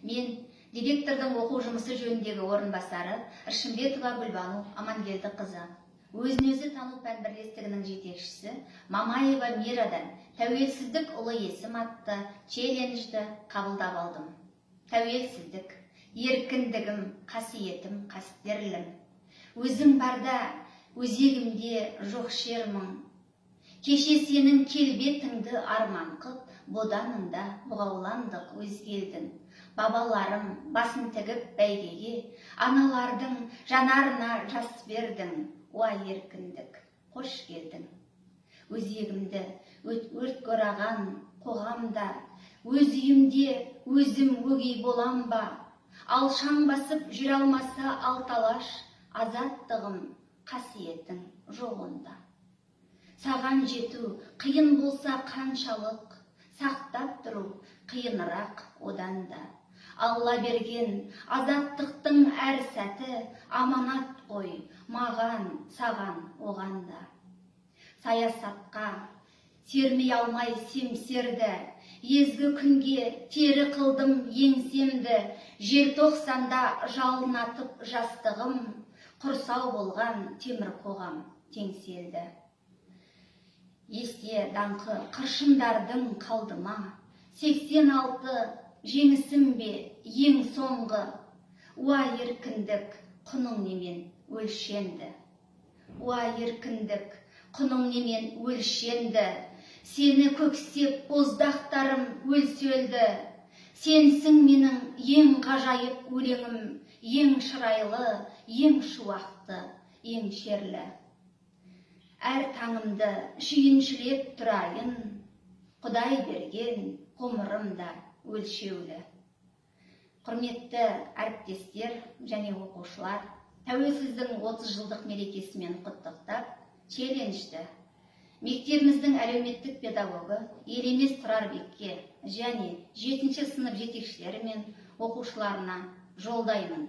Мен директордың оқу жұмысы жөніндегі орынбасары Ыршымбетова Гүлбану Амангелдіқызы. Өзін-өзі тану пән бірлестігінің жетекшісі Мамаева Мирадан тәуелсіздік ұлы есім атты челленджді қабылдап алдым. Тәуелсіздік, еркіндігім, қасиетім, қастерлім. Өзің барда, өзегімде жоқ шермің. Кеше сенің келбетіңді арман қып, боданыңда бұғауландық өзгелдің. Бабаларым басын тігіп бәйгеге, аналардың жанарына жас бердің. Уа еркіндік, қош келдің. Өзегімді өрт қораған қоғамда, өз үйімде өзім өгей болам ба? Алшаң басып жүре алмаса алталаш, азаттығым, қасиетің жоғында. Саған жету қиын болса қаншалық, сақтап тұру қиынырақ одан да. Алла берген азаттықтың әр сәті аманат қой, маған, саған, оған да. Саясатқа сермей алмай семсерді, езгі күнге тері қылдым еңсемді, желтоқсанда жалынатып жастығым, құрсау болған темір қоғам теңселді. Есте даңқы қыршындардың қалдыма, 86 жеңісім бе ең соңғы. Уа еркіндік, құның немен өлшенді. Уа еркіндік, құның немен өлшенді. Сені көксеп боздақтарым өлсөлді. Сенсің менің ең ғажайып өлеңім, ең шырайлы, ең шуақты, ең шерлі. Әр таңымды шүйіншілеп тұрайын, Құдай берген ғұмырымда өлшеулі. Құрметті әріптестер және оқушылар, тәуелсіздің 30 жылдық мерекесімен құттықтап, челленджді мектебіміздің әлеуметтік педагогы Елемес Тұрарбекке және 7-ші сынып жетекшілері мен оқушыларына жолдаймын.